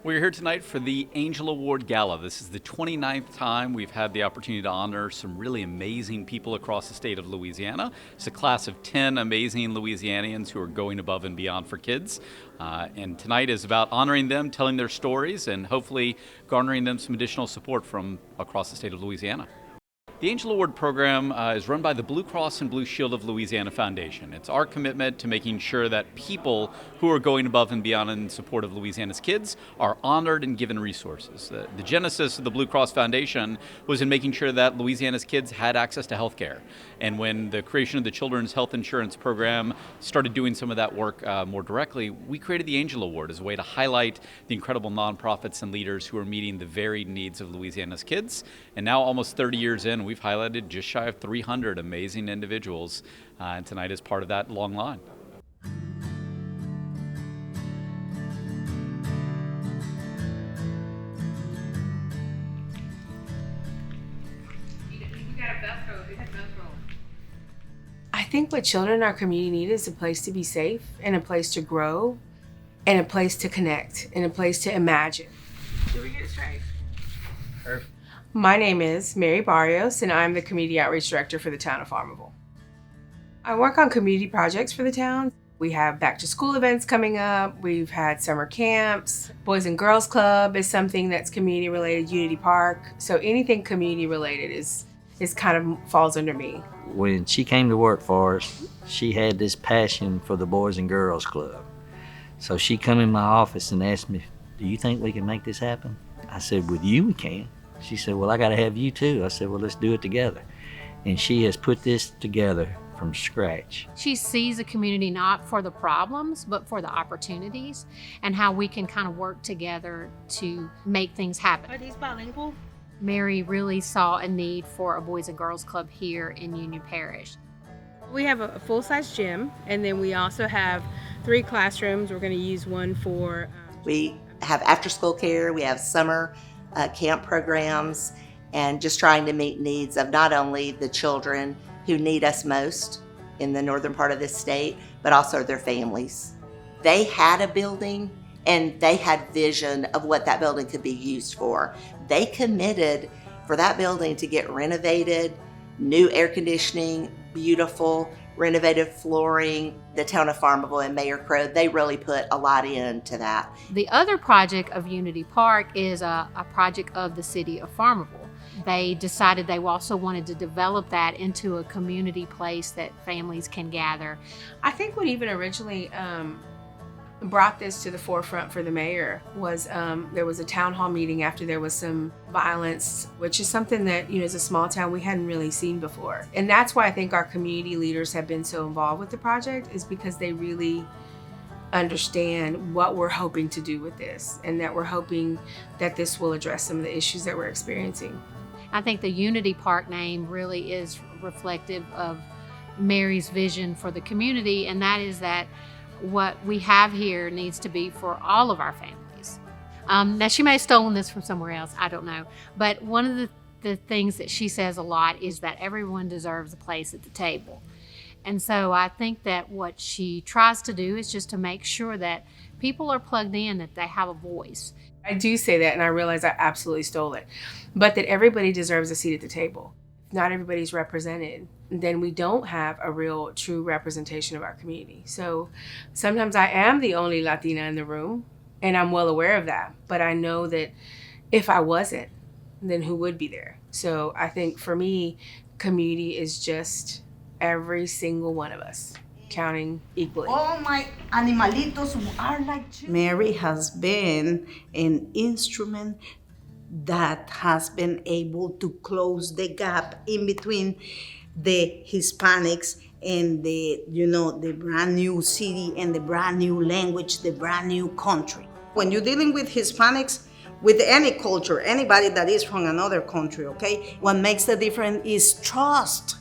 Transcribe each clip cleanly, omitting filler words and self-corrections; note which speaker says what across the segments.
Speaker 1: We're here tonight for the Angel Award Gala. This is the 29th time we've had the opportunity to honor some really amazing people across the state of Louisiana. It's a class of 10 amazing Louisianians who are going above and beyond for kids. And tonight is about honoring them, telling their stories, and hopefully garnering them some additional support from across the state of Louisiana. The Angel Award program is run by the Blue Cross and Blue Shield of Louisiana Foundation. It's our commitment to making sure that people who are going above and beyond in support of Louisiana's kids are honored and given resources. The genesis of the Blue Cross Foundation was in making sure that Louisiana's kids had access to health care. And when the creation of the Children's Health Insurance Program started doing some of that work more directly, we created the Angel Award as a way to highlight the incredible nonprofits and leaders who are meeting the varied needs of Louisiana's kids. And now, almost 30 years in, we've highlighted just shy of 300 amazing individuals, and tonight is part of that long line.
Speaker 2: I think what children in our community need is a place to be safe, and a place to grow, and a place to connect, and a place to imagine. Did we get it straight? Perfect. My name is Mary Barrios, and I'm the Community Outreach Director for the town of Farmerville. I work on community projects for the town. We have back to school events coming up. We've had summer camps. Boys and Girls Club is something that's community related, Unity Park. So anything community related is kind of falls under me.
Speaker 3: When she came to work for us, she had this passion for the Boys and Girls Club. So she come in my office and asked me, "Do you think we can make this happen?" I said, "With you, we can." She said, "Well, I got to have you too." I said, "Well, let's do it together." And she has put this together from scratch.
Speaker 4: She sees a community not for the problems, but for the opportunities and how we can kind of work together to make things happen.
Speaker 2: Are these bilingual?
Speaker 4: Mary really saw a need for a Boys and Girls Club here in Union Parish.
Speaker 2: We have a full-size gym, and then we also have 3 classrooms. We're going to use one for...
Speaker 5: We have after-school care, we have summer camp programs, and just trying to meet needs of not only the children who need us most in the northern part of this state, but also their families. They had a building and they had vision of what that building could be used for. They committed for that building to get renovated, new air conditioning, beautiful, renovated flooring. The town of Farmerville and Mayor Crow, they really put a lot into that.
Speaker 4: The other project of Unity Park is a project of the city of Farmerville. They decided they also wanted to develop that into a community place that families can gather.
Speaker 2: I think what even originally brought this to the forefront for the mayor was there was a town hall meeting after there was some violence, which is something that, as a small town, we hadn't really seen before. And that's why I think our community leaders have been so involved with the project, is because they really understand what we're hoping to do with this, and that we're hoping that this will address some of the issues that we're experiencing.
Speaker 4: I think the Unity Park name really is reflective of Mary's vision for the community, and that is that what we have here needs to be for all of our families. Now, she may have stolen this from somewhere else, I don't know. But one of the things that she says a lot is that everyone deserves a place at the table. And so I think that what she tries to do is just to make sure that people are plugged in, that they have a voice.
Speaker 2: I do say that, and I realize I absolutely stole it, but that everybody deserves a seat at the table. If not everybody's represented, then we don't have a real, true representation of our community. So sometimes I am the only Latina in the room, and I'm well aware of that. But I know that if I wasn't, then who would be there? So I think for me, community is just every single one of us, counting equally.
Speaker 6: All my animalitos are like you. Mary has been an instrument that has been able to close the gap in between the Hispanics and the brand new city and the brand new language, the brand new country. When you're dealing with Hispanics, with any culture, anybody that is from another country, okay, what makes the difference is trust.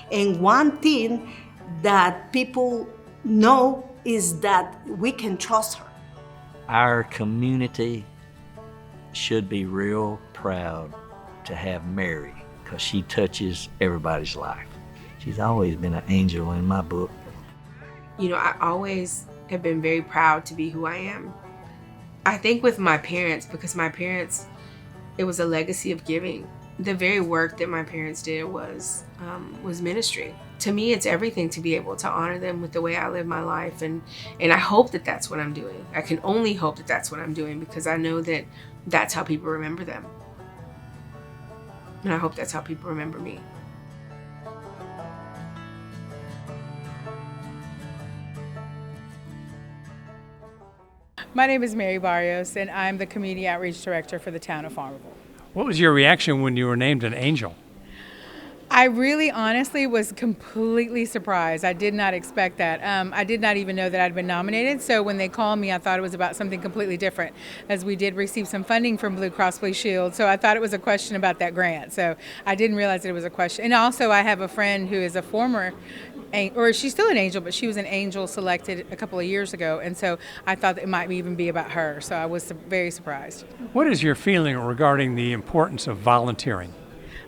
Speaker 6: And one thing that people know is that we can trust her.
Speaker 3: Our community should be real proud to have Mary, because she touches everybody's life. She's always been an angel in my book.
Speaker 2: I always have been very proud to be who I am. I think with my parents, because my parents, it was a legacy of giving. The very work that my parents did was ministry. To me, it's everything to be able to honor them with the way I live my life, and I hope that that's what I'm doing. I can only hope that that's what I'm doing, because I know that that's how people remember them, and I hope that's how people remember me.
Speaker 7: My name is Mary Barrios, and I'm the Community Outreach Director for the town of Farmerville.
Speaker 8: What was your reaction when you were named an angel?
Speaker 7: I really honestly was completely surprised. I did not expect that. I did not even know that I'd been nominated, so when they called me, I thought it was about something completely different, as we did receive some funding from Blue Cross Blue Shield, so I thought it was a question about that grant. So I didn't realize that it was a question. And also, I have a friend who is a former, or she's still an angel, but she was an angel selected a couple of years ago, and so I thought that it might even be about her, so I was very surprised.
Speaker 8: What is your feeling regarding the importance of volunteering?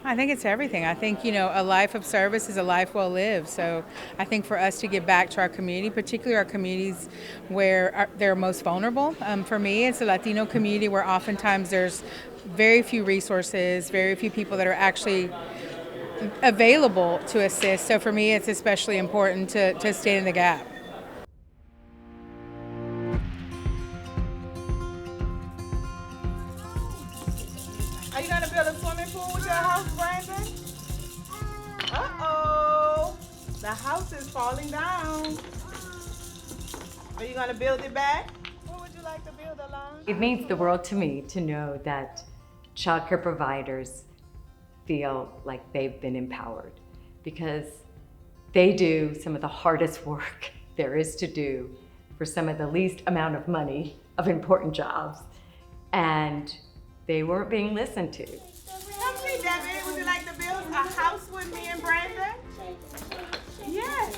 Speaker 7: I think it's everything. I think, a life of service is a life well lived. So I think for us to give back to our community, particularly our communities where they're most vulnerable. For me, it's a Latino community where oftentimes there's very few resources, very few people that are actually available to assist. So for me, it's especially important to stand in the gap.
Speaker 9: Are you gonna build a swimming pool with your house, Brandon? Uh-oh, the house is falling down. Are you gonna build it back? What would you like to build along?
Speaker 10: It means the world to me to know that childcare providers feel like they've been empowered, because they do some of the hardest work there is to do for some of the least amount of money of important jobs, and they weren't being listened to.
Speaker 9: Come see, David. Would you like to build a house with me and Brandon? Yes.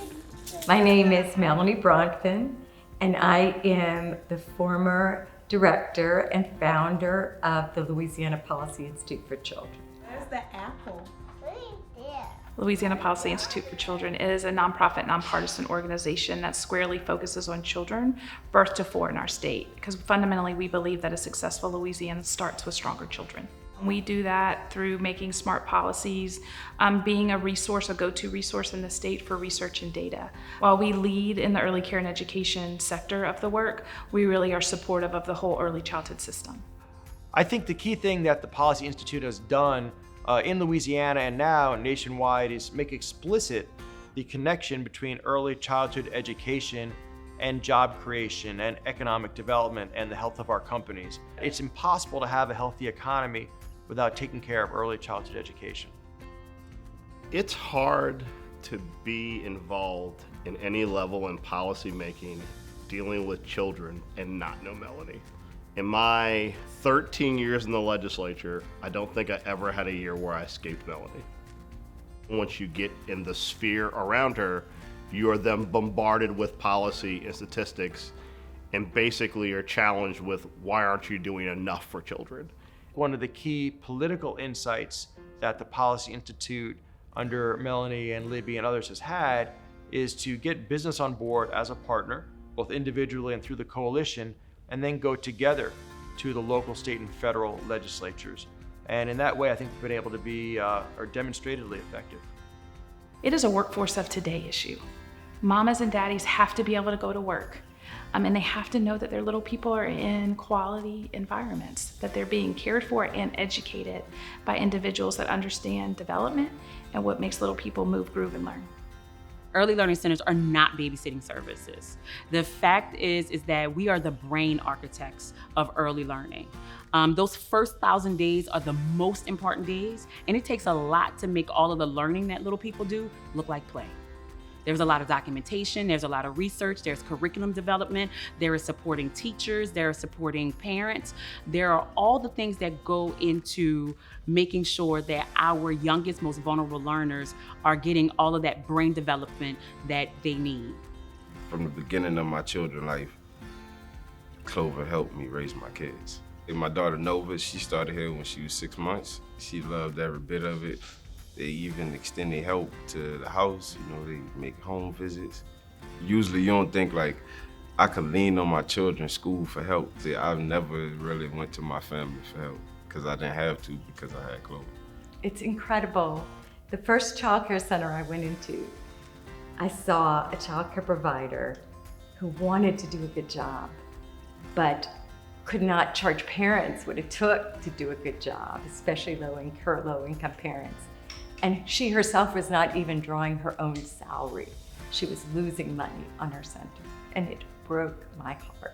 Speaker 10: My name is Melanie Bronkton, and I am the former director and founder of the Louisiana Policy Institute for Children.
Speaker 9: There's the apple.
Speaker 11: Louisiana Policy Institute for Children is a nonprofit, nonpartisan organization that squarely focuses on children birth to 4 in our state, because fundamentally we believe that a successful Louisiana starts with stronger children. We do that through making smart policies, being a resource, a go-to resource in the state for research and data. While we lead in the early care and education sector of the work, we really are supportive of the whole early childhood system.
Speaker 12: I think the key thing that the Policy Institute has done in Louisiana and now nationwide is make explicit the connection between early childhood education and job creation and economic development and the health of our companies. It's impossible to have a healthy economy without taking care of early childhood education.
Speaker 13: It's hard to be involved in any level in policy making dealing with children and not know Melanie. In my 13 years in the legislature, I don't think I ever had a year where I escaped Melanie. Once you get in the sphere around her, you are then bombarded with policy and statistics, and basically are challenged with, why aren't you doing enough for children?
Speaker 12: One of the key political insights that the Policy Institute under Melanie and Libby and others has had is to get business on board as a partner, both individually and through the coalition, and then go together to the local, state, and federal legislatures. And in that way, I think we've been able to be demonstratedly effective.
Speaker 11: It is a workforce of today issue. Mamas and daddies have to be able to go to work, and they have to know that their little people are in quality environments, that they're being cared for and educated by individuals that understand development and what makes little people move, groove, and learn.
Speaker 14: Early learning centers are not babysitting services. The fact is that we are the brain architects of early learning. Those first 1,000 days are the most important days, and it takes a lot to make all of the learning that little people do look like play. There's a lot of documentation, there's a lot of research, there's curriculum development, there is supporting teachers, there is supporting parents. There are all the things that go into making sure that our youngest, most vulnerable learners are getting all of that brain development that they need.
Speaker 15: From the beginning of my children's life, Clover helped me raise my kids. And my daughter Nova, she started here when she was 6 months. She loved every bit of it. They even extend their help to the house, they make home visits. Usually you don't think like, I could lean on my children's school for help. See, I've never really went to my family for help because I didn't have to because I had Chloe.
Speaker 10: It's incredible. The first child care center I went into, I saw a child care provider who wanted to do a good job, but could not charge parents what it took to do a good job, especially low-income parents. And she herself was not even drawing her own salary. She was losing money on her center, and it broke my heart.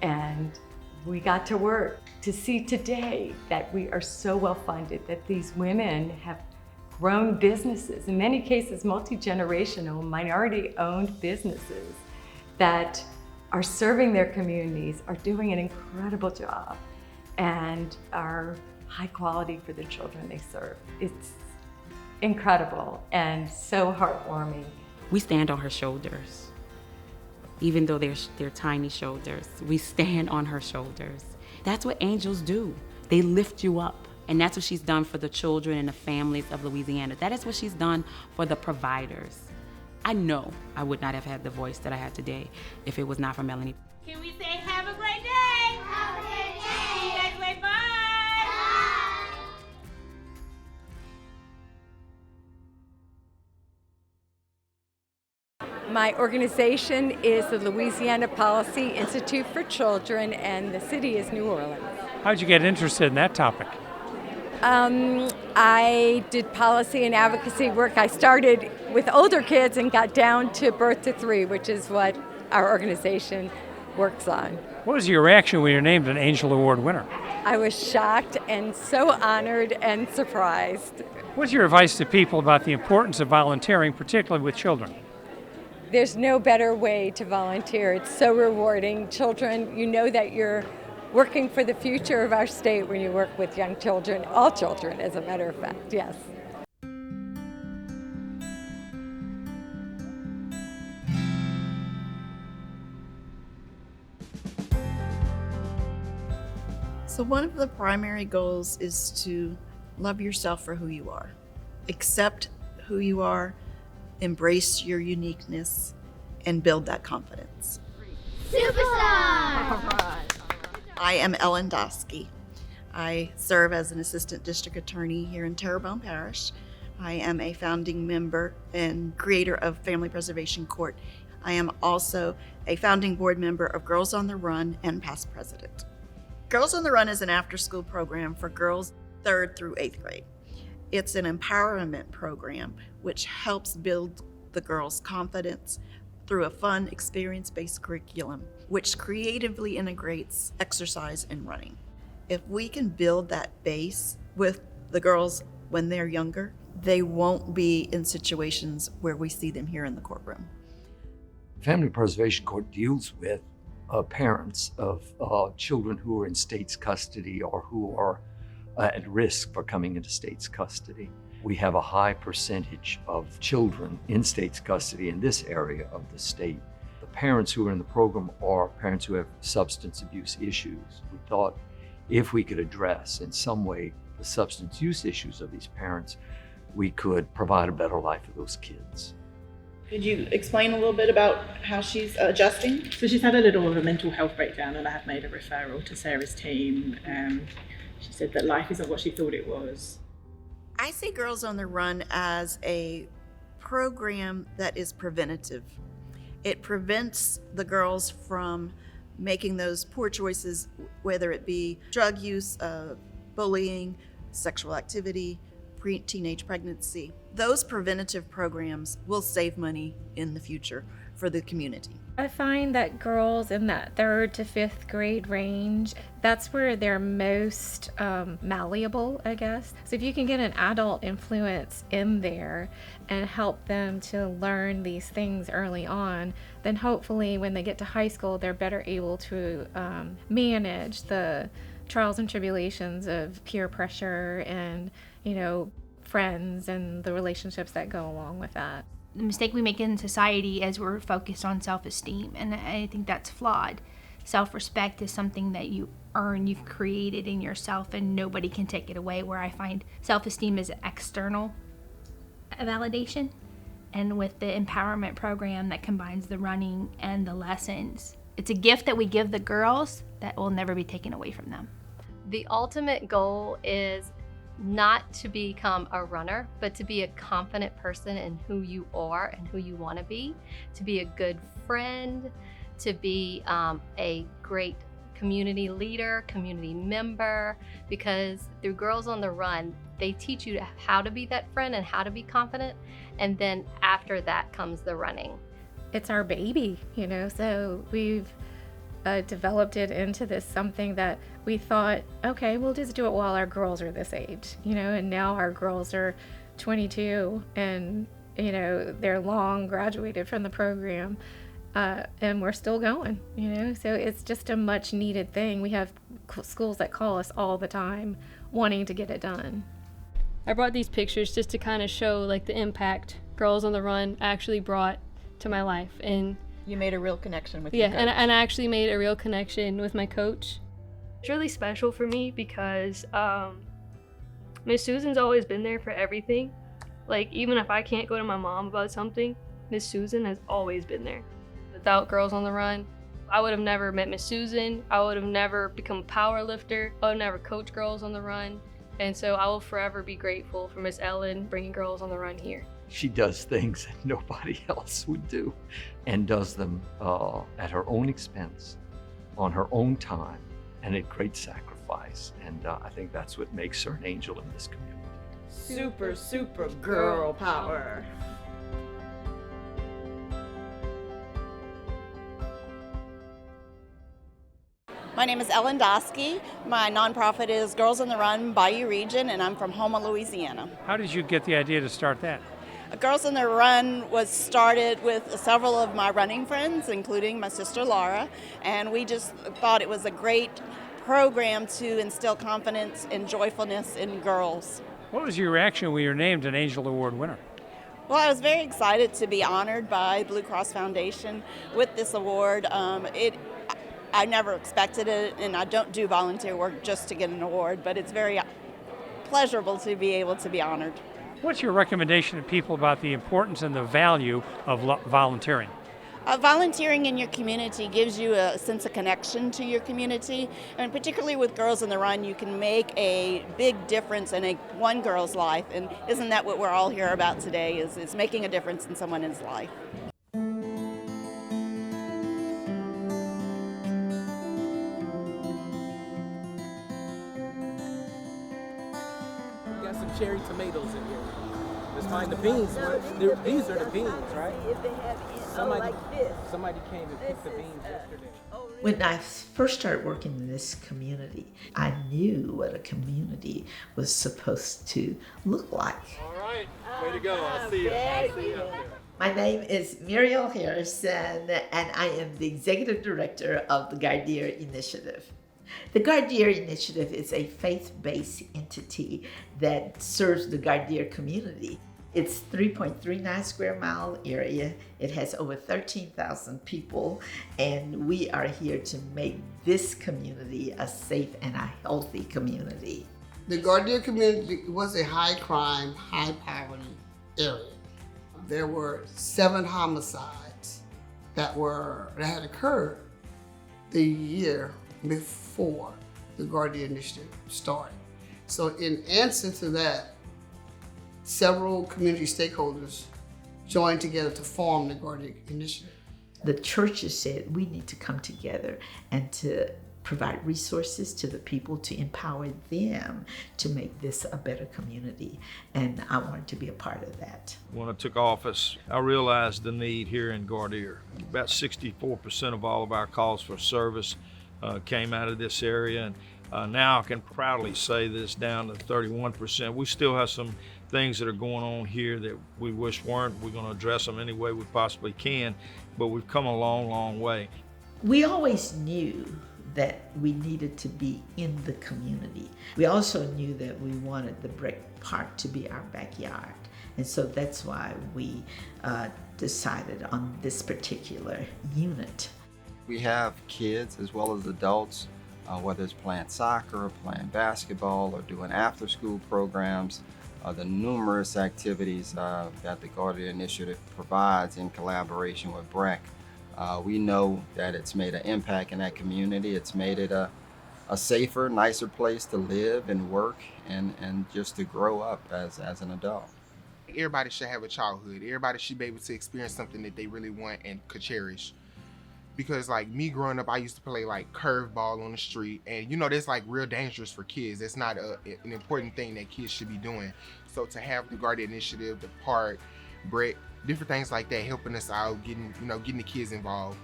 Speaker 10: And we got to work to see today that we are so well funded that these women have grown businesses, in many cases multi-generational, minority-owned businesses that are serving their communities, are doing an incredible job, and are high quality for the children they serve. It's incredible and so heartwarming.
Speaker 14: We stand on her shoulders. Even though they're tiny shoulders, we stand on her shoulders. That's what angels do. They lift you up. And that's what she's done for the children and the families of Louisiana. That is what she's done for the providers. I know I would not have had the voice that I had today if it was not for Melanie.
Speaker 16: Can we say have a great day? Have a great day. See you guys later. Bye.
Speaker 17: My organization is the Louisiana Policy Institute for Children, and the city is New Orleans.
Speaker 8: How'd you get interested in that topic?
Speaker 17: I did policy and advocacy work. I started with older kids and got down to birth to 3, which is what our organization works on.
Speaker 8: What was your reaction when you were named an Angel Award winner?
Speaker 17: I was shocked and so honored and surprised.
Speaker 8: What's your advice to people about the importance of volunteering, particularly with children?
Speaker 17: There's no better way to volunteer. It's so rewarding. Children, you know that you're working for the future of our state when you work with young children, all children, as a matter of fact, yes.
Speaker 18: So one of the primary goals is to love yourself for who you are. Accept who you are, embrace your uniqueness, and build that confidence.
Speaker 16: Superstar!
Speaker 18: I am Ellen Dosky. I serve as an assistant district attorney here in Terrebonne Parish. I am a founding member and creator of Family Preservation Court. I am also a founding board member of Girls on the Run and past president. Girls on the Run is an after-school program for girls 3rd through 8th grade. It's an empowerment program which helps build the girls' confidence through a fun, experience-based curriculum, which creatively integrates exercise and running. If we can build that base with the girls when they're younger, they won't be in situations where we see them here in the courtroom.
Speaker 19: Family Preservation Court deals with parents of children who are in state's custody or who are at risk for coming into state's custody. We have a high percentage of children in state's custody in this area of the state. The parents who are in the program are parents who have substance abuse issues. We thought if we could address in some way the substance use issues of these parents, we could provide a better life for those kids.
Speaker 20: Could you explain a little bit about how she's adjusting?
Speaker 21: So she's had a little of a mental health breakdown, and I have made a referral to Sarah's team. She said that life isn't what she thought it was.
Speaker 18: I see Girls on the Run as a program that is preventative. It prevents the girls from making those poor choices, whether it be drug use, bullying, sexual activity, teenage pregnancy. Those preventative programs will save money in the future for the community.
Speaker 22: I find that girls in that 3rd to 5th grade range, that's where they're most malleable, I guess. So if you can get an adult influence in there and help them to learn these things early on, then hopefully when they get to high school, they're better able to manage the trials and tribulations of peer pressure and, friends and the relationships that go along with that.
Speaker 23: The mistake we make in society is we're focused on self-esteem, and I think that's flawed. Self-respect is something that you earn, you've created in yourself, and nobody can take it away, where I find self-esteem is external validation, and with the empowerment program that combines the running and the lessons. It's a gift that we give the girls that will never be taken away from them.
Speaker 1: The ultimate goal is not to become a runner, but to be a confident person in who you are and who you want to be a good friend, to be a great community leader, community member, because through Girls on the Run, they teach you how to be that friend and how to be confident, and then after that comes the running.
Speaker 22: It's our baby, you know, so we've developed it into this something that we thought, okay, we'll just do it while our girls are this age, you know, and now our girls are 22 and, you know, they're long graduated from the program, and we're still going, you know, so it's just a much needed thing. We have schools that call us all the time wanting to get it done.
Speaker 4: I brought these pictures just to kind of show like the impact Girls on the Run actually brought to my life. And
Speaker 20: you made a real connection with
Speaker 4: your
Speaker 20: coach.
Speaker 4: and I actually made a real connection with my coach. It's really special for me because Miss Susan's always been there for everything. Like even if I can't go to my mom about something, Miss Susan has always been there. Without Girls on the Run, I would have never met Miss Susan. I would have never become a power lifter. I would have never coached Girls on the Run. And so I will forever be grateful for Miss Ellen bringing Girls on the Run here.
Speaker 19: She does things that nobody else would do and does them at her own expense, on her own time, and at great sacrifice. And I think that's what makes her an angel in this community.
Speaker 20: Super, super girl power.
Speaker 5: My name is Ellen Dosky. My nonprofit is Girls on the Run Bayou Region, and I'm from Houma, Louisiana.
Speaker 8: How did you get the idea to start that?
Speaker 5: Girls on the Run was started with several of my running friends, including my sister Laura, and we just thought it was a great program to instill confidence and joyfulness in girls.
Speaker 8: What was your reaction when you were named an Angel Award winner?
Speaker 5: Well, I was very excited to be honored by Blue Cross Foundation with this award. I never expected it, and I don't do volunteer work just to get an award, but it's very pleasurable to be able to be honored.
Speaker 8: What's your recommendation to people about the importance and the value of volunteering?
Speaker 5: Volunteering in your community gives you a sense of connection to your community, and particularly with Girls on the Run, you can make a big difference in one girl's life, and isn't that what we're all here about today, is making a difference in someone's life.
Speaker 24: Cherry tomatoes in here. Let's find the beans. These are the beans, right? Somebody came and picked the beans yesterday.
Speaker 25: When I first started working in this community, I knew what a community was supposed to look like.
Speaker 26: All right, way to go. I'll see you.
Speaker 25: My name is Muriel Harrison, and I am the Executive Director of the Gardeer Initiative. The Gardeer Initiative is a faith-based entity that serves the Gardeer community. It's 3.39 square mile area. It has over 13,000 people, and we are here to make this community a safe and a healthy community.
Speaker 27: The Gardeer community was a high crime, high poverty area. There were 7 homicides that had occurred the year before the Gardeer Initiative started. So in answer to that, several community stakeholders joined together to form the Gardeer Initiative.
Speaker 25: The churches said we need to come together and to provide resources to the people to empower them to make this a better community. And I wanted to be a part of that.
Speaker 28: When I took office, I realized the need here in Gardeer. About 64% of all of our calls for service came out of this area. And now I can proudly say this down to 31%. We still have some things that are going on here that we wish weren't. We're going to address them any way we possibly can, but we've come a long, long way.
Speaker 25: We always knew that we needed to be in the community. We also knew that we wanted the brick park to be our backyard. And so that's why we decided on this particular unit.
Speaker 29: We have kids as well as adults, whether it's playing soccer or playing basketball or doing after-school programs. the numerous activities that the Guardian Initiative provides in collaboration with BREC. We know that it's made an impact in that community. It's made it a safer, nicer place to live and work and just to grow up as an adult.
Speaker 2: Everybody should have a childhood. Everybody should be able to experience something that they really want and could cherish. Because like me growing up, I used to play like curveball on the street, and you know that's like real dangerous for kids. It's not an important thing that kids should be doing. So to have the Guardian Initiative, the park, BREC, different things like that helping us out, getting the kids involved,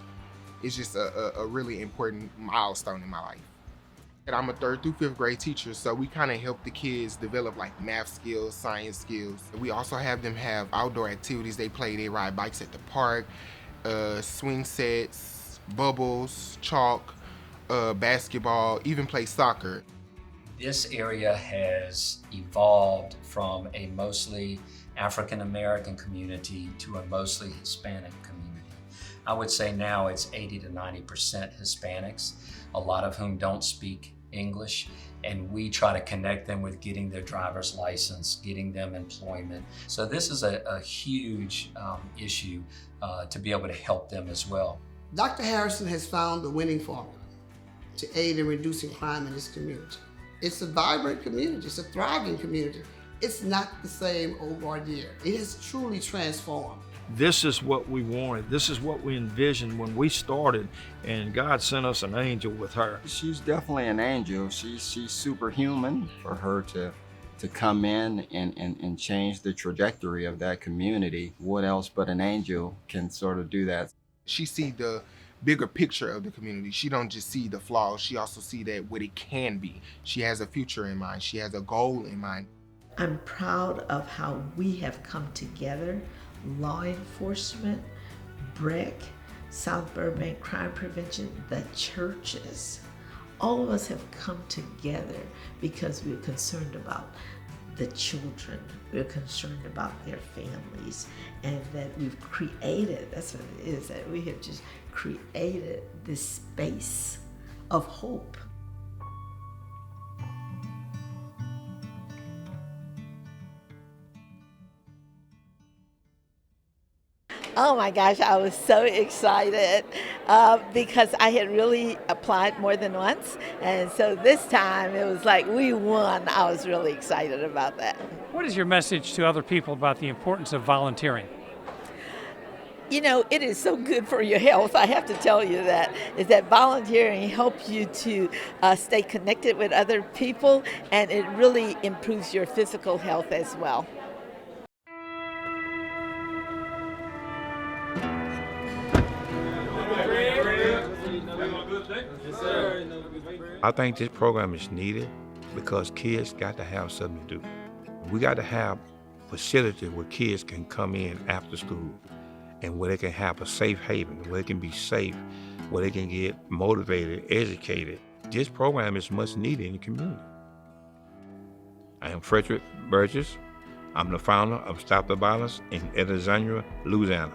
Speaker 2: it's just a really important milestone in my life. And I'm a 3rd through 5th grade teacher, so we kind of help the kids develop like math skills, science skills. We also have them have outdoor activities. They ride bikes at the park, swing sets, bubbles, chalk, basketball, even play soccer.
Speaker 3: This area has evolved from a mostly African American community to a mostly Hispanic community. I would say now it's 80 to 90% Hispanics, a lot of whom don't speak English, and we try to connect them with getting their driver's license, getting them employment. So this is a huge issue to be able to help them as well.
Speaker 27: Dr. Harrison has found the winning formula to aid in reducing crime in this community. It's a vibrant community, it's a thriving community. It's not the same old Gardere. It has truly transformed.
Speaker 28: This is what we wanted. This is what we envisioned when we started, and God sent us an angel with her.
Speaker 29: She's definitely an angel. She's superhuman. For her to come in and change the trajectory of that community, what else but an angel can sort of do that?
Speaker 2: She sees the bigger picture of the community. She don't just see the flaws, she also see that what it can be. She has a future in mind. She has a goal in mind.
Speaker 25: I'm proud of how we have come together, law enforcement, BREC, South Burbank Crime Prevention, the churches. All of us have come together because we're concerned about the children. We're concerned about their families, and that we've created, that's what it is, that we have just created this space of hope. Oh my gosh, I was so excited because I had really applied more than once. And so this time it was like we won. I was really excited about that.
Speaker 8: What is your message to other people about the importance of volunteering?
Speaker 25: You know, it is so good for your health. I have to tell you that, is that volunteering helps you to stay connected with other people, and it really improves your physical health as well.
Speaker 6: I think this program is needed because kids got to have something to do. We got to have facilities where kids can come in after school and where they can have a safe haven, where they can be safe, where they can get motivated, educated. This program is much needed in the community. I am Frederick Burgess. I'm the founder of Stop the Violence in Alexandria, Louisiana.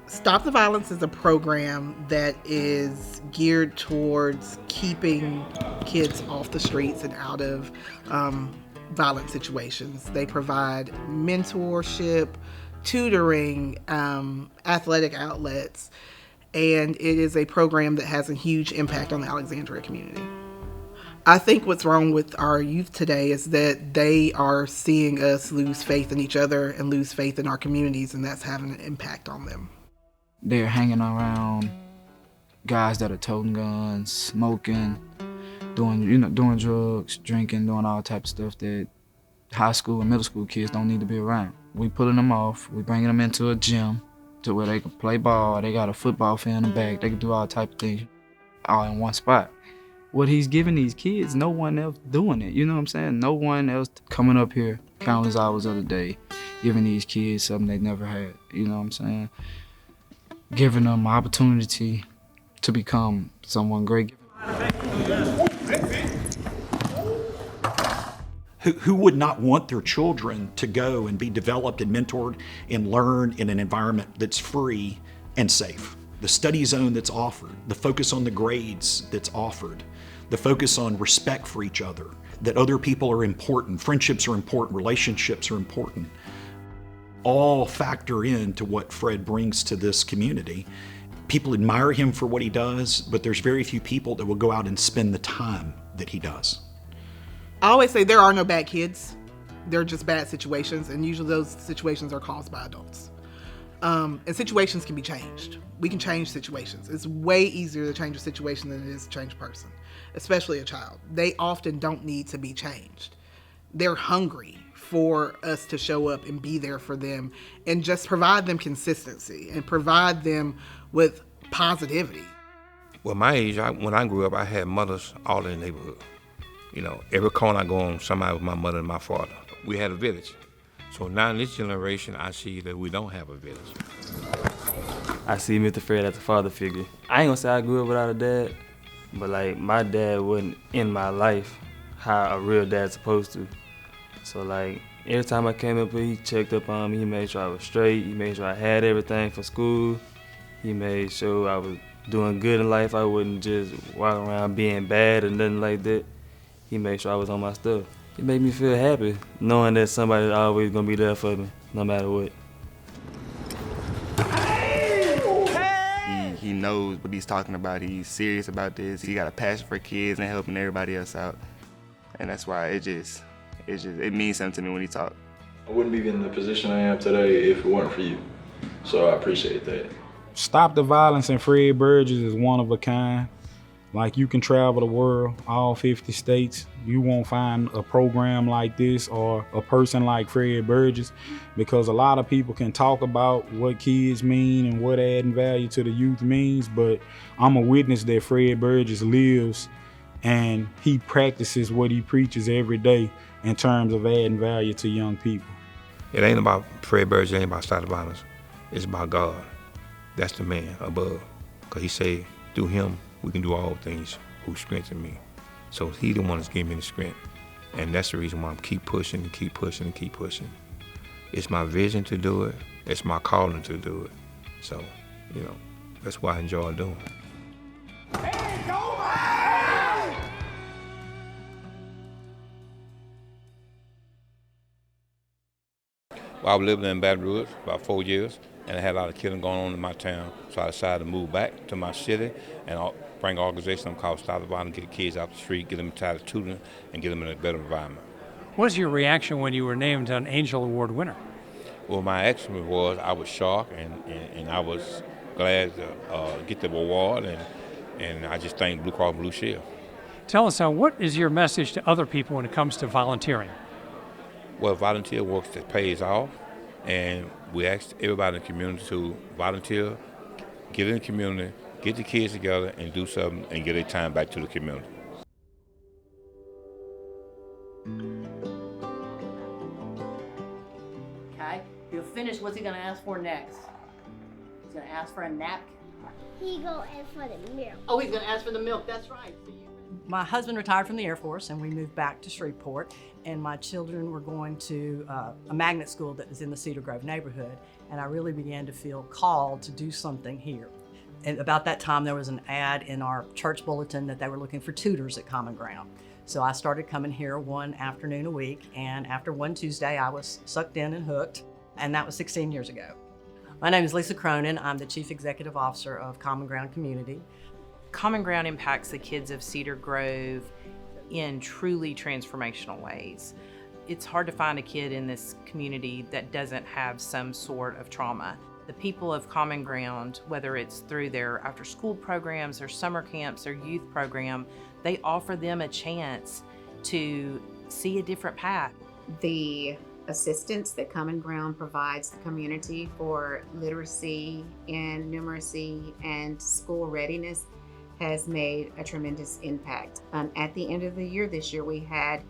Speaker 7: Stop the Violence is a program that is geared towards keeping kids off the streets and out of violent situations. They provide mentorship, tutoring, athletic outlets, and it is a program that has a huge impact on the Alexandria community. I think what's wrong with our youth today is that they are seeing us lose faith in each other and lose faith in our communities, and that's having an impact on them.
Speaker 9: They're hanging around guys that are toting guns, smoking, doing drugs, drinking, doing all types of stuff that high school and middle school kids don't need to be around. We pulling them off. We bringing them into a gym to where they can play ball. They got a football field in the back. They can do all type of things, all in one spot. What he's giving these kids, no one else doing it. You know what I'm saying? No one else coming up here countless hours of the day, giving these kids something they never had. You know what I'm saying? Giving them opportunity to become someone great.
Speaker 11: Who would not want their children to go and be developed and mentored and learn in an environment that's free and safe? the study zone that's offered, the focus on the grades that's offered, the focus on respect for each other, that other people are important, friendships are important, relationships are important, all factor into what Fred brings to this community. People admire him for what he does, but there's very few people that will go out and spend the time that he does.
Speaker 7: I always say there are no bad kids. They're just bad situations, and usually those situations are caused by adults. And situations can be changed. We can change situations. It's way easier to change a situation than it is to change a person, especially a child. They often don't need to be changed. They're hungry for us to show up and be there for them and just provide them consistency and provide them with positivity.
Speaker 6: Well, my age, when I grew up, I had mothers all in the neighborhood. You know, every corner I go on, somebody with my mother and my father. We had a village. So now in this generation, I see that we don't have a village.
Speaker 10: I see Mr. Fred as a father figure. I ain't gonna say I grew up without a dad, but like my dad wasn't in my life how a real dad's supposed to. So like every time I came up here, he checked up on me. He made sure I was straight. He made sure I had everything for school. He made sure I was doing good in life. I wouldn't just walk around being bad or nothing like that. He made sure I was on my stuff. It made me feel happy knowing that somebody's always gonna be there for me, no matter what.
Speaker 12: He knows what he's talking about. He's serious about this. He got a passion for kids and helping everybody else out. And that's why it means something to me when he talks.
Speaker 13: I wouldn't be in the position I am today if it weren't for you. So I appreciate that.
Speaker 14: Stop the Violence and Fred Burgess is one of a kind. Like, you can travel the world, all 50 states. You won't find a program like this or a person like Fred Burgess, because a lot of people can talk about what kids mean and what adding value to the youth means, but I'm a witness that Fred Burgess lives and he practices what he preaches every day in terms of adding value to young people.
Speaker 6: It ain't about Fred Burgess, it ain't about stop the violence. It's about God. That's the man above. Because he said, through him, we can do all things who strengthen me. So he the one that's giving me the strength. And that's the reason why I'm keep pushing and keep pushing and keep pushing. It's my vision to do it. It's my calling to do it. So, you know, that's why I enjoy doing it.
Speaker 15: Hey, go back!
Speaker 6: Well, I was living in Baton Rouge about 4 years, and I had a lot of killing going on in my town. So I decided to move back to my city and bring an organization called Stop the Violence, get the kids out the street, get them tired of tutoring, and get them in a better environment.
Speaker 8: What was your reaction when you were named an Angel Award winner?
Speaker 6: Well, my action was I was shocked, and I was glad to get the award, and I just thank Blue Cross Blue Shield.
Speaker 8: Tell us, what is your message to other people when it comes to volunteering?
Speaker 6: Well, volunteer work that pays off, and we ask everybody in the community to volunteer, get in the community, get the kids together and do something and get their time back to the community.
Speaker 16: Okay, he'll finish. What's he gonna ask for next? He's gonna ask for a napkin.
Speaker 17: He go ask for the milk.
Speaker 16: Oh, he's gonna ask for the milk, that's right. My husband retired from the Air Force and we moved back to Shreveport, and my children were going to a magnet school that was in the Cedar Grove neighborhood, and I really began to feel called to do something here. And about that time there was an ad in our church bulletin that they were looking for tutors at Common Ground. So I started coming here one afternoon a week, and after one Tuesday I was sucked in and hooked, and that was 16 years ago. My name is Lisa Cronin. I'm the Chief Executive Officer of Common Ground Community.
Speaker 18: Common Ground impacts the kids of Cedar Grove in truly transformational ways. It's hard to find a kid in this community that doesn't have some sort of trauma. The people of Common Ground, whether it's through their after-school programs, their summer camps, their youth program, they offer them a chance to see a different path.
Speaker 21: The assistance that Common Ground provides the community for literacy and numeracy and school readiness has made a tremendous impact. At the end of the year this year, we had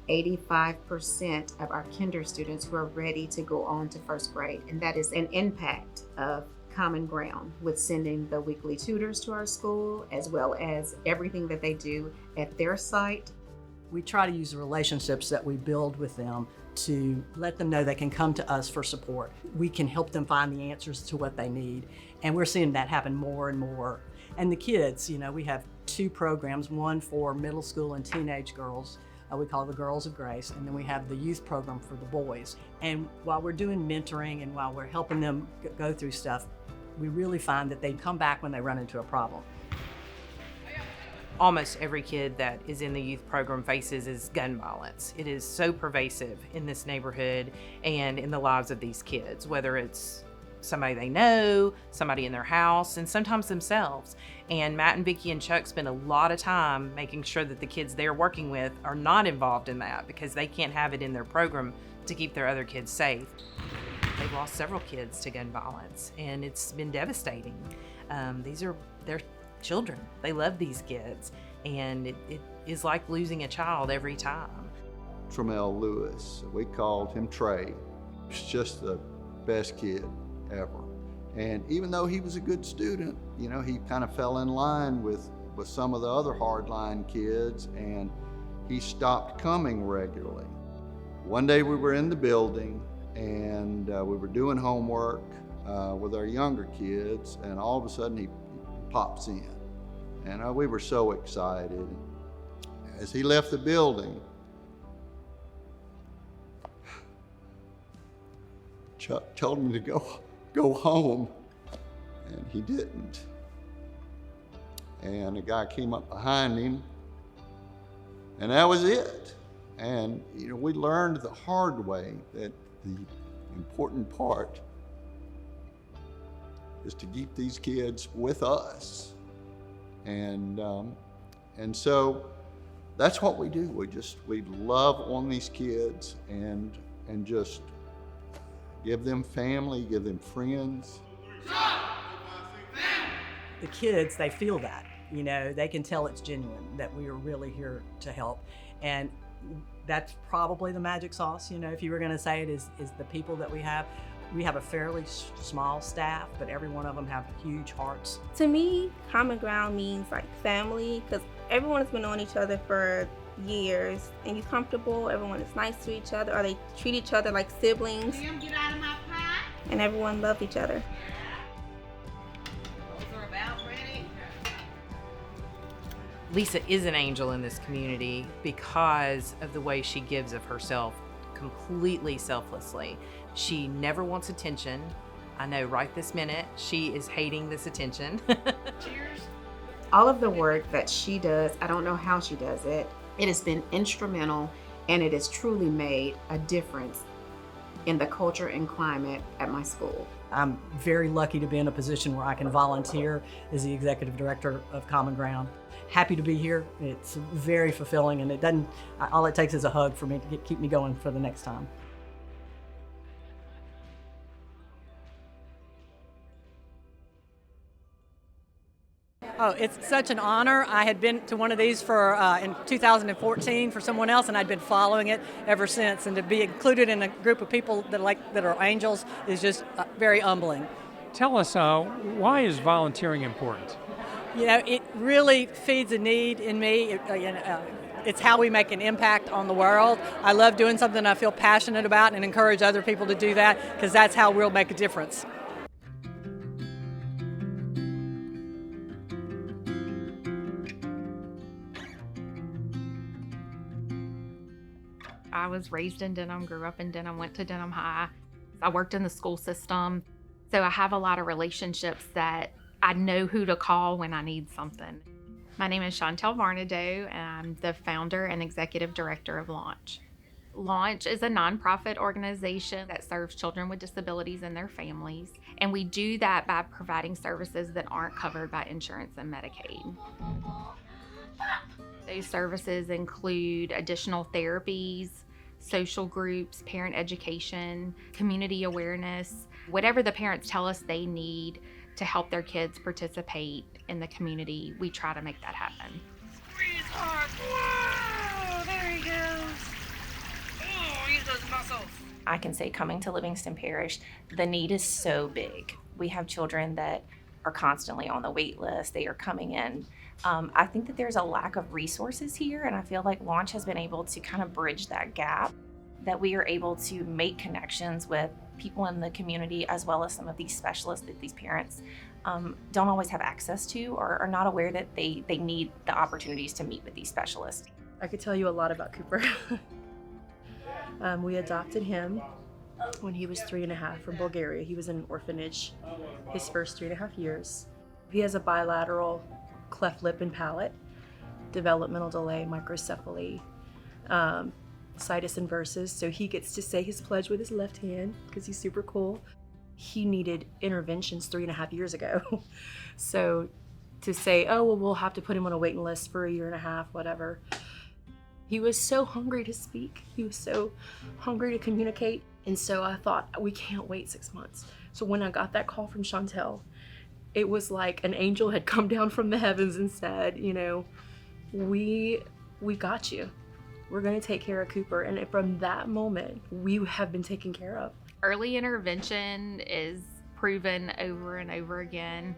Speaker 21: 85% of our kinder students who are ready to go on to first grade, and that is an impact of Common Ground with sending the weekly tutors to our school, as well as everything that they do at their site.
Speaker 16: We try to use the relationships that we build with them to let them know they can come to us for support. We can help them find the answers to what they need. And we're seeing that happen more and more. And the kids, you know, we have 2 programs, one for middle school and teenage girls. We call it the Girls of Grace, and then we have the youth program for the boys. And while we're doing mentoring and while we're helping them go through stuff, we really find that they come back when they run into a problem.
Speaker 18: Almost every kid that is in the youth program faces is gun violence. It is so pervasive in this neighborhood and in the lives of these kids, whether it's somebody they know, somebody in their house, and sometimes themselves. And Matt and Vicki and Chuck spend a lot of time making sure that the kids they're working with are not involved in that because they can't have it in their program to keep their other kids safe. They've lost several kids to gun violence, and it's been devastating. These are their children. They love these kids, and it is like losing a child every time.
Speaker 1: Tremel Lewis, we called him Trey. He's just the best kid ever. And even though he was a good student, you know, he kind of fell in line with some of the other hardline kids, and he stopped coming regularly. One day we were in the building and we were doing homework with our younger kids, and all of a sudden he pops in. And we were so excited. As he left the building, Chuck told him to go home, and he didn't. And a guy came up behind him, and that was it. And you know, we learned the hard way that the important part is to keep these kids with us. And so that's what we do. We love on these kids and just give them family, give them friends.
Speaker 16: The kids, they feel that, you know, they can tell it's genuine, that we are really here to help. And that's probably the magic sauce, you know, if you were gonna say it, is the people that we have. We have a fairly small staff, but every one of them have huge hearts.
Speaker 4: To me, common ground means like family, because everyone has been knowing each other for years, and you're comfortable, everyone is nice to each other, or they treat each other like siblings.
Speaker 15: Liam, get out of my pie.
Speaker 4: And everyone loves each other.
Speaker 15: Those are about ready.
Speaker 18: Lisa is an angel in this community because of the way she gives of herself completely selflessly. She never wants attention. I know right this minute she is hating this attention.
Speaker 21: Cheers. All of the work that she does, I don't know how she does it. It has been instrumental, and it has truly made a difference in the culture and climate at my school.
Speaker 16: I'm very lucky to be in a position where I can volunteer as the executive director of Common Ground. Happy to be here. It's very fulfilling, and all it takes is a hug for me to keep me going for the next time. Oh, it's such an honor. I had been to one of these in 2014 for someone else, and I'd been following it ever since. And to be included in a group of people that are angels is just very humbling.
Speaker 8: Tell us, why is volunteering important?
Speaker 16: You know, it really feeds a need in me. It's how we make an impact on the world. I love doing something I feel passionate about and encourage other people to do that, because that's how we'll make a difference.
Speaker 5: I was raised in Denham, grew up in Denham, went to Denham High. I worked in the school system, so I have a lot of relationships that I know who to call when I need something. My name is Chantel Varnadoe, and I'm the founder and executive director of Launch. Launch is a nonprofit organization that serves children with disabilities and their families, and we do that by providing services that aren't covered by insurance and Medicaid. Those services include additional therapies, social groups, parent education, community awareness, whatever the parents tell us they need to help their kids participate in the community, we try to make that happen.
Speaker 15: Squeeze hard. Whoa, there he goes. Oh, use those muscles.
Speaker 19: I can say, coming to Livingston Parish, the need is so big. We have children that are constantly on the wait list. They are coming in. I think that there's a lack of resources here, and I feel like Launch has been able to kind of bridge that gap. that we are able to make connections with people in the community, as well as some of these specialists that these parents don't always have access to, or are not aware that they need the opportunities to meet with these specialists.
Speaker 3: I could tell you a lot about Cooper. We adopted him when he was 3.5 from Bulgaria. He was in an orphanage his first 3.5 years. He has a bilateral cleft lip and palate, developmental delay, microcephaly, situs inversus, so he gets to say his pledge with his left hand because he's super cool. He needed interventions 3.5 years ago. So to say, oh, well, we'll have to put him on a waiting list for 1.5 years, whatever. He was so hungry to speak. He was so hungry to communicate. And so I thought, we can't wait 6 months. So when I got that call from Chantel, it was like an angel had come down from the heavens and said, you know, we got you. We're going to take care of Cooper. And from that moment, we have been taken care of.
Speaker 5: Early intervention is proven over and over again.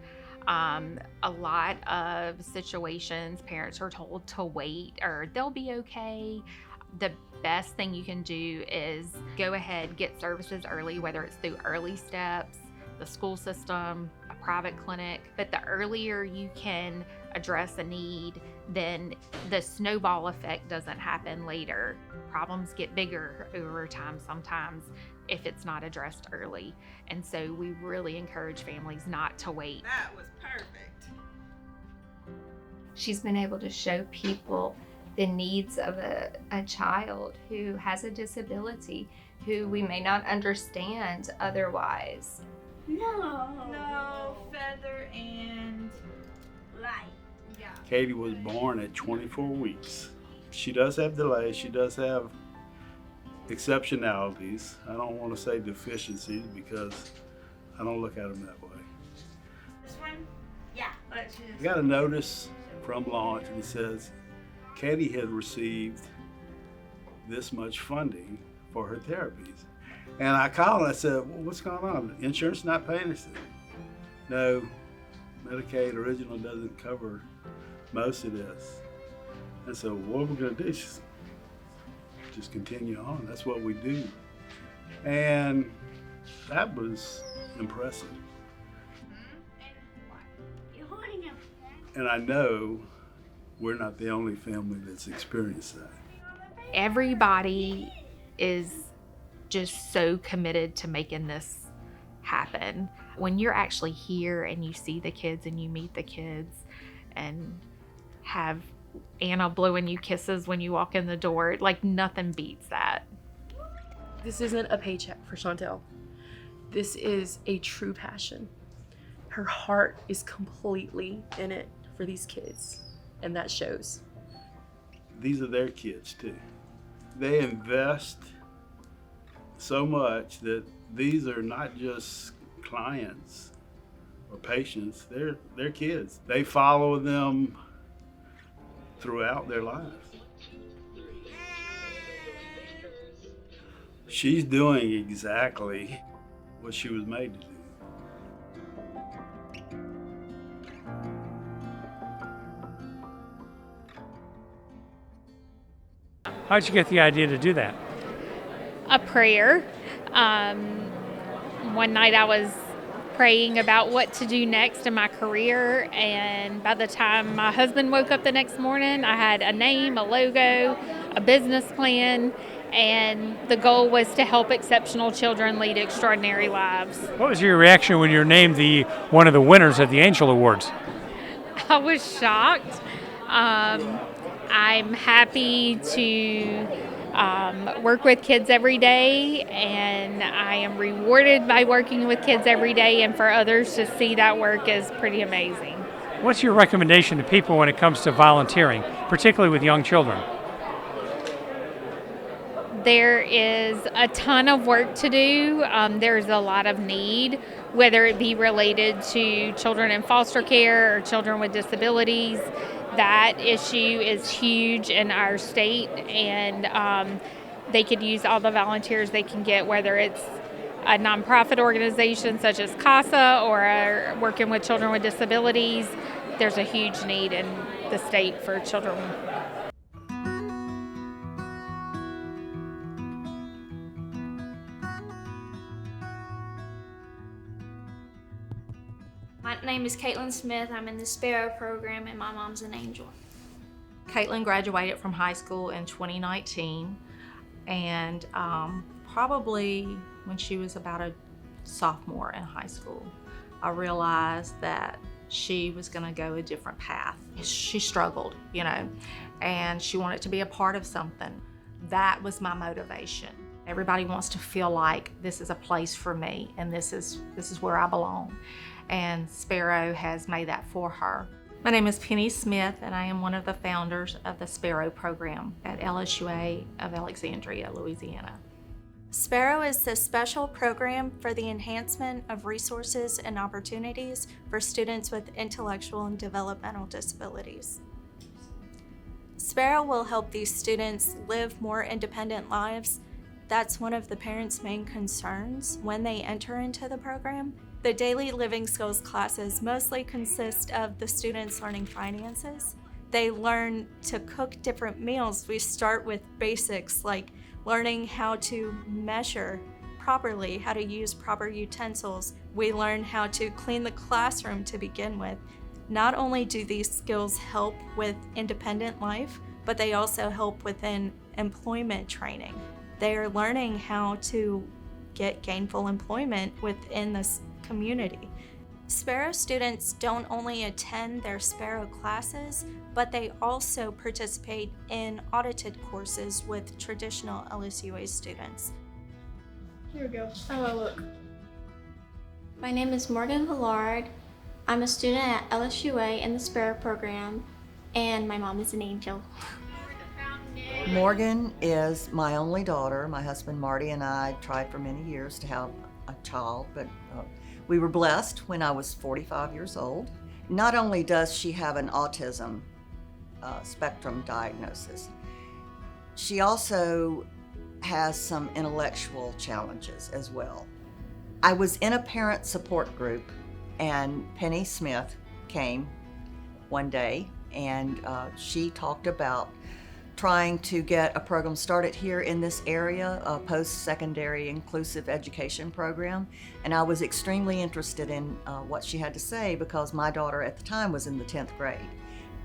Speaker 5: A lot of situations, parents are told to wait or they'll be okay. The best thing you can do is go ahead, get services early, whether it's through Early Steps, the school system, a private clinic. But the earlier you can address a need, then the snowball effect doesn't happen later. Problems get bigger over time sometimes if it's not addressed early. And so we really encourage families not to wait.
Speaker 15: That was perfect.
Speaker 20: She's been able to show people the needs of a child who has a disability, who we may not understand otherwise.
Speaker 15: No, feather and light. Yeah.
Speaker 22: Katie was born at 24 weeks. She does have delays. She does have exceptionalities. I don't want to say deficiencies because I don't look at them that way.
Speaker 15: This one? Yeah. Let's just...
Speaker 22: I got a notice from launch and it says Katie had received this much funding for her therapies. And I called and I said, well, what's going on? Insurance not paying us? No, Medicaid original doesn't cover most of this. And so what are we gonna do? Just continue on. That's what we do. And that was impressive. And I know we're not the only family that's experienced that.
Speaker 5: Everybody is just so committed to making this happen. When you're actually here and you see the kids and you meet the kids and have Anna blowing you kisses when you walk in the door, like nothing beats that.
Speaker 3: This isn't a paycheck for Chantel. This is a true passion. Her heart is completely in it for these kids, and that shows.
Speaker 22: These are their kids too. They invest so much that these are not just clients or patients, they're kids. They follow them throughout their lives. She's doing exactly what she was made to do.
Speaker 8: How'd you get the idea to do that?
Speaker 5: A prayer. One night I was praying about what to do next in my career, and by the time my husband woke up the next morning, I had a name, a logo, a business plan, and the goal was to help exceptional children lead extraordinary lives.
Speaker 8: What was your reaction when you were named one of the winners of the Angel Awards?
Speaker 5: I was shocked. I'm happy to work with kids every day, and I am rewarded by working with kids every day, and for others to see that work is pretty amazing.
Speaker 8: What's your recommendation to people when it comes to volunteering, particularly with young children?
Speaker 5: There is a ton of work to do. There's a lot of need, whether it be related to children in foster care or children with disabilities. That issue is huge in our state, and they could use all the volunteers they can get, whether it's a nonprofit organization such as CASA or working with children with disabilities. There's a huge need in the state for children.
Speaker 2: is Caitlin Smith. I'm in the Sparrow program, and my mom's an angel.
Speaker 9: Caitlin graduated from high school in 2019, and probably when she was about a sophomore in high school, I realized that she was going to go a different path. She struggled, you know, and she wanted to be a part of something. That was my motivation. Everybody wants to feel like this is a place for me and this is where I belong. And Sparrow has made that for her. My name is Penny Smith, and I am one of the founders of the Sparrow program at LSUA of Alexandria, Louisiana.
Speaker 23: Sparrow is the special program for the enhancement of resources and opportunities for students with intellectual and developmental disabilities. Sparrow will help these students live more independent lives. That's one of the parents' main concerns when they enter into the program. The daily living skills classes mostly consist of the students learning finances. They learn to cook different meals. We start with basics like learning how to measure properly, how to use proper utensils. We learn how to clean the classroom to begin with. Not only do these skills help with independent life, but they also help within employment training. They are learning how to get gainful employment within this community. Sparrow students don't only attend their Sparrow classes, but they also participate in audited courses with traditional LSUA students.
Speaker 2: Here we go. Oh, look. My name is Morgan Villard. I'm a student at LSUA in the Sparrow program, and my mom is an angel.
Speaker 24: Morgan is my only daughter. My husband Marty and I tried for many years to have a child, but we were blessed when I was 45 years old. Not only does she have an autism spectrum diagnosis, she also has some intellectual challenges as well. I was in a parent support group, and Penny Smith came one day, and she talked about trying to get a program started here in this area, a post-secondary inclusive education program. And I was extremely interested in what she had to say because my daughter at the time was in the 10th grade.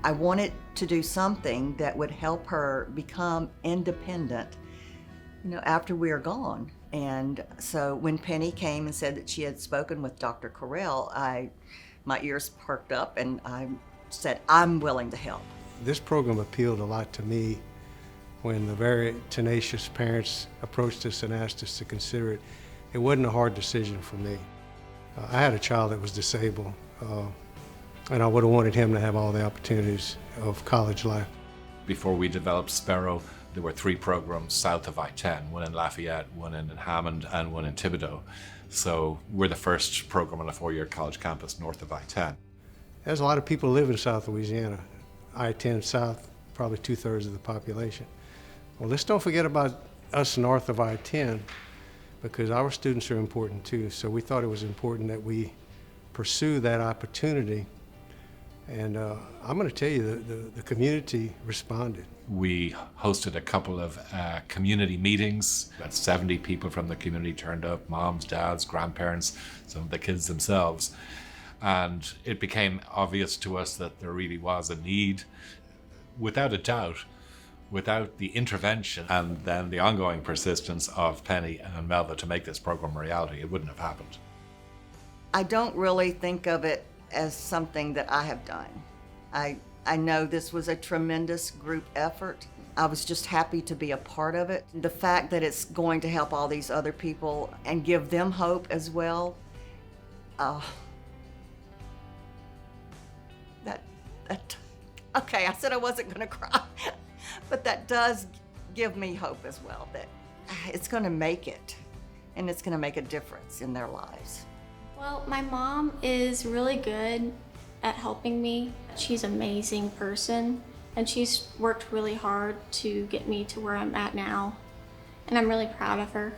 Speaker 24: I wanted to do something that would help her become independent, you know, after we are gone. And so when Penny came and said that she had spoken with Dr. Carell, my ears perked up and I said, I'm willing to help.
Speaker 25: This program appealed a lot to me when the very tenacious parents approached us and asked us to consider it. It wasn't a hard decision for me. I had a child that was disabled, and I would have wanted him to have all the opportunities of college life.
Speaker 26: Before we developed Sparrow, there were 3 programs south of I-10, one in Lafayette, one in Hammond, and one in Thibodaux. So we're the first program on a 4-year college campus north of I-10.
Speaker 25: There's a lot of people live in South Louisiana. I-10 south, probably 2/3 of the population. Well, let's don't forget about us north of I-10 because our students are important too. So we thought it was important that we pursue that opportunity. And I'm going to tell you, the community responded.
Speaker 26: We hosted a couple of community meetings. About 70 people from the community turned up, moms, dads, grandparents, some of the kids themselves. And it became obvious to us that there really was a need. Without a doubt, without the intervention and then the ongoing persistence of Penny and Melva to make this program a reality, it wouldn't have happened.
Speaker 24: I don't really think of it as something that I have done. I know this was a tremendous group effort. I was just happy to be a part of it. The fact that it's going to help all these other people and give them hope as well, okay, I said I wasn't gonna cry, but that does give me hope as well, that it's gonna make it, and it's gonna make a difference in their lives.
Speaker 2: Well, my mom is really good at helping me. She's an amazing person, and she's worked really hard to get me to where I'm at now, and I'm really proud of her.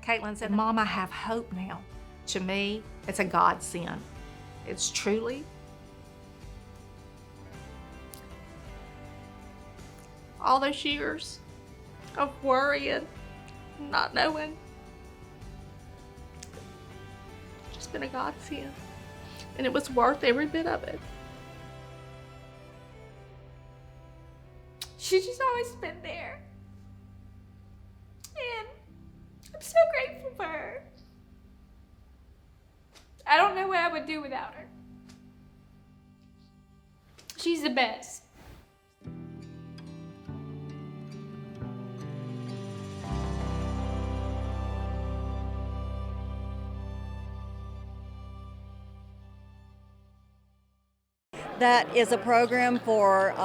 Speaker 9: Caitlin said, Mom, I have hope now. To me, it's a godsend. It's truly all those years of worrying, not knowing. It's been a godsend.
Speaker 4: and it was worth every bit of it.
Speaker 20: She's just always been there. And I'm so grateful for her. I don't know what I would do without her. She's the best.
Speaker 24: That is a program for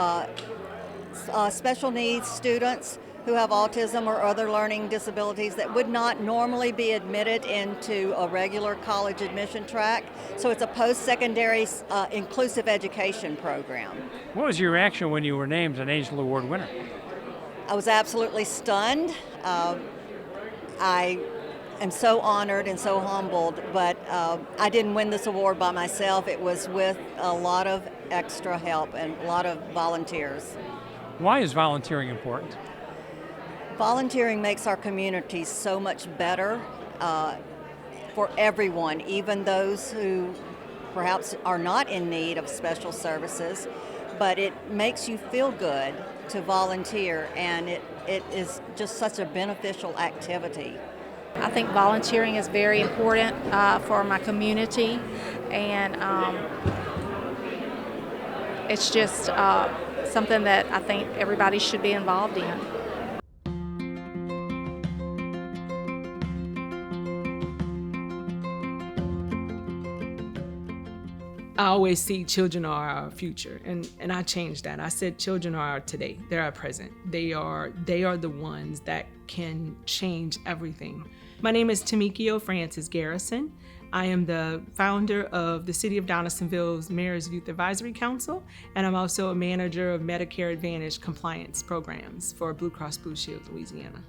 Speaker 24: special needs students who have autism or other learning disabilities that would not normally be admitted into a regular college admission track. So it's a post-secondary inclusive education program.
Speaker 8: What was your reaction when you were named an Angel Award winner?
Speaker 24: I was absolutely stunned. I am so honored and so humbled, but I didn't win this award by myself. It was with a lot of extra help and a lot of volunteers.
Speaker 8: Why is volunteering important?
Speaker 24: Volunteering makes our communities so much better for everyone, even those who perhaps are not in need of special services, but it makes you feel good to volunteer, and it is just such a beneficial activity.
Speaker 9: I think volunteering is very important for my community, and it's just something that I think everybody should be involved in.
Speaker 7: I always see children are our future, and I changed that. I said children are our today. They're our present. They are the ones that can change everything. My name is Tamikio Francis Garrison. I am the founder of the City of Donaldsonville's Mayor's Youth Advisory Council, and I'm also a manager of Medicare Advantage compliance programs for Blue Cross Blue Shield Louisiana.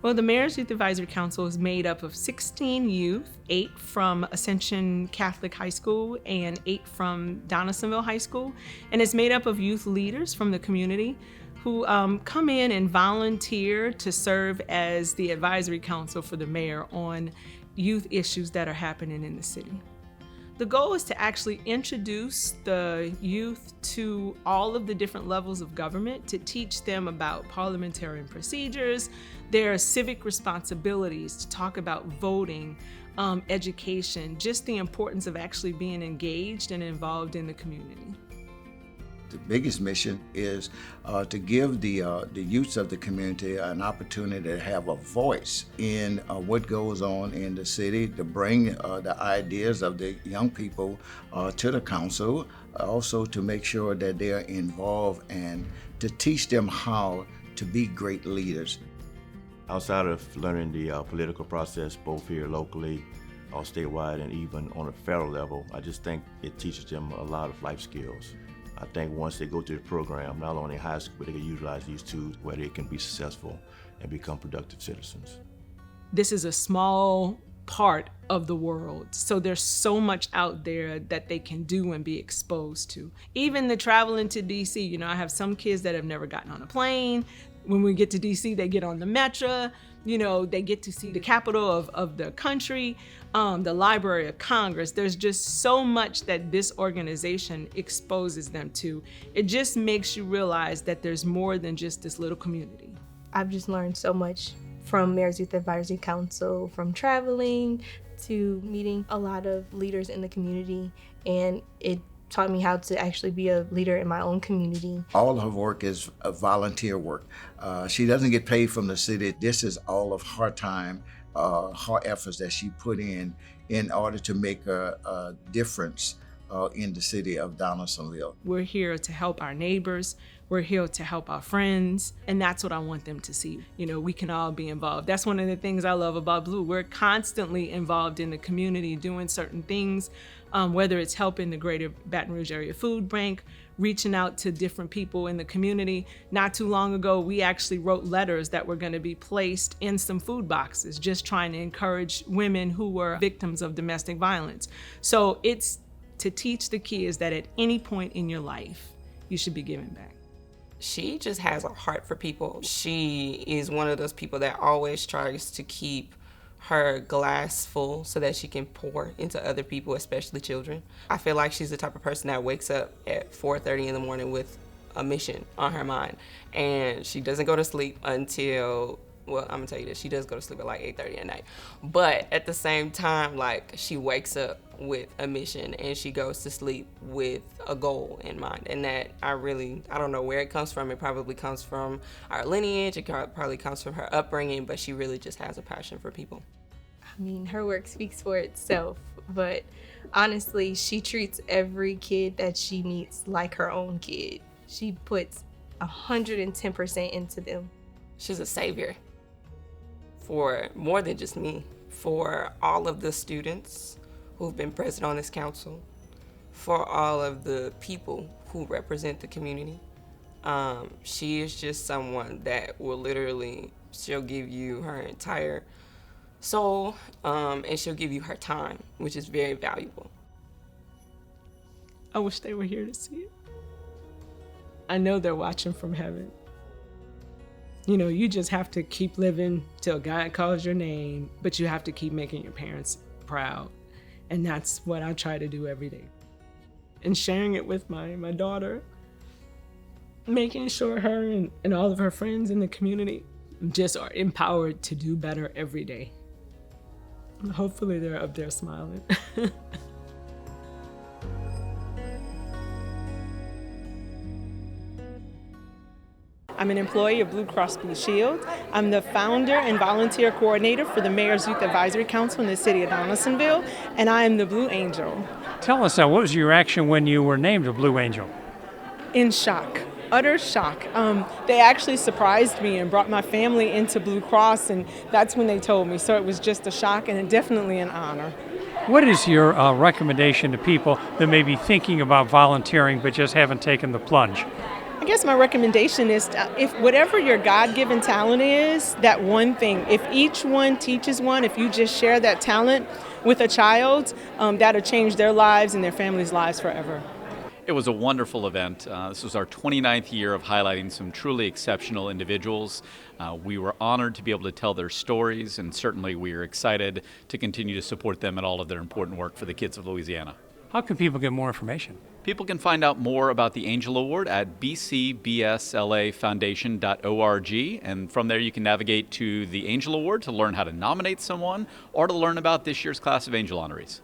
Speaker 7: Well, the Mayor's Youth Advisory Council is made up of 16 youth, 8 from Ascension Catholic High School and 8 from Donaldsonville High School, and it's made up of youth leaders from the community who come in and volunteer to serve as the advisory council for the mayor on youth issues that are happening in the city. The goal is to actually introduce the youth to all of the different levels of government, to teach them about parliamentarian procedures, their civic responsibilities, to talk about voting, education, just the importance of actually being engaged and involved in the community.
Speaker 10: The biggest mission is to give the youths of the community an opportunity to have a voice in what goes on in the city, to bring the ideas of the young people to the council, also to make sure that they're involved and to teach them how to be great leaders.
Speaker 11: Outside of learning the political process, both here locally, or statewide, and even on a federal level, I just think it teaches them a lot of life skills. I think once they go through the program, not only in high school, but they can utilize these tools where they can be successful and become productive citizens.
Speaker 7: This is a small part of the world, so there's so much out there that they can do and be exposed to. Even the traveling to DC, you know, I have some kids that have never gotten on a plane. When we get to DC, they get on the Metro, you know, they get to see the capital of the country, the Library of Congress. There's just so much that this organization exposes them to. It just makes you realize that there's more than just this little community.
Speaker 3: I've just learned so much from Mayor's Youth Advisory Council, from traveling to meeting a lot of leaders in the community, and it taught me how to actually be a leader in my own community.
Speaker 10: All of her work is volunteer work. She doesn't get paid from the city. This is all of her time, her efforts that she put in order to make a difference in the city of Donaldsonville.
Speaker 7: We're here to help our neighbors. We're here to help our friends, and that's what I want them to see. You know, we can all be involved. That's one of the things I love about Blue. We're constantly involved in the community doing certain things, whether it's helping the Greater Baton Rouge Area Food Bank, reaching out to different people in the community. Not too long ago, we actually wrote letters that were going to be placed in some food boxes, just trying to encourage women who were victims of domestic violence. So it's to teach the kids that at any point in your life, you should be giving back.
Speaker 12: She just has a heart for people. She is one of those people that always tries to keep
Speaker 4: her glass full so that she can pour into other people, especially children. I feel like she's the type of person that wakes up at 4:30 in the morning with a mission on her mind, and she doesn't go to sleep until, well, I'm gonna tell you this, she does go to sleep at like 8:30 at night, but at the same time, like, she wakes up with a mission and she goes to sleep with a goal in mind. And that I don't know where it comes from. It probably comes from our lineage, it probably comes from her upbringing, but she really just has a passion for people.
Speaker 1: I mean, her work speaks for itself, but honestly, she treats every kid that she meets like her own kid. She puts 110% into them.
Speaker 4: She's a savior for more than just me, for all of the students who've been present on this council, for all of the people who represent the community. She is just someone that will literally, she'll give you her entire soul, and she'll give you her time, which is very valuable.
Speaker 7: I wish they were here to see it. I know they're watching from heaven. You know, you just have to keep living till God calls your name, but you have to keep making your parents proud. And that's what I try to do every day. And sharing it with my daughter, making sure her and all of her friends in the community just are empowered to do better every day. And hopefully they're up there smiling.
Speaker 6: I'm an employee of Blue Cross Blue Shield. I'm the founder and volunteer coordinator for the Mayor's Youth Advisory Council in the city of Donaldsonville, and I am the Blue Angel.
Speaker 8: Tell us, what was your reaction when you were named a Blue Angel?
Speaker 6: In shock, utter shock. They actually surprised me and brought my family into Blue Cross, and that's when they told me. So it was just a shock and definitely an honor.
Speaker 8: What is your recommendation to people that may be thinking about volunteering but just haven't taken the plunge?
Speaker 6: I guess my recommendation is if whatever your God-given talent is, that one thing, if each one teaches one, if you just share that talent with a child, that'll change their lives and their families' lives forever.
Speaker 12: It was a wonderful event. This was our 29th year of highlighting some truly exceptional individuals. We were honored to be able to tell their stories, and certainly we are excited to continue to support them in all of their important work for the kids of Louisiana.
Speaker 8: How can people get more information?
Speaker 12: People can find out more about the Angel Award at bcbslafoundation.org, and from there you can navigate to the Angel Award to learn how to nominate someone or to learn about this year's class of Angel honorees.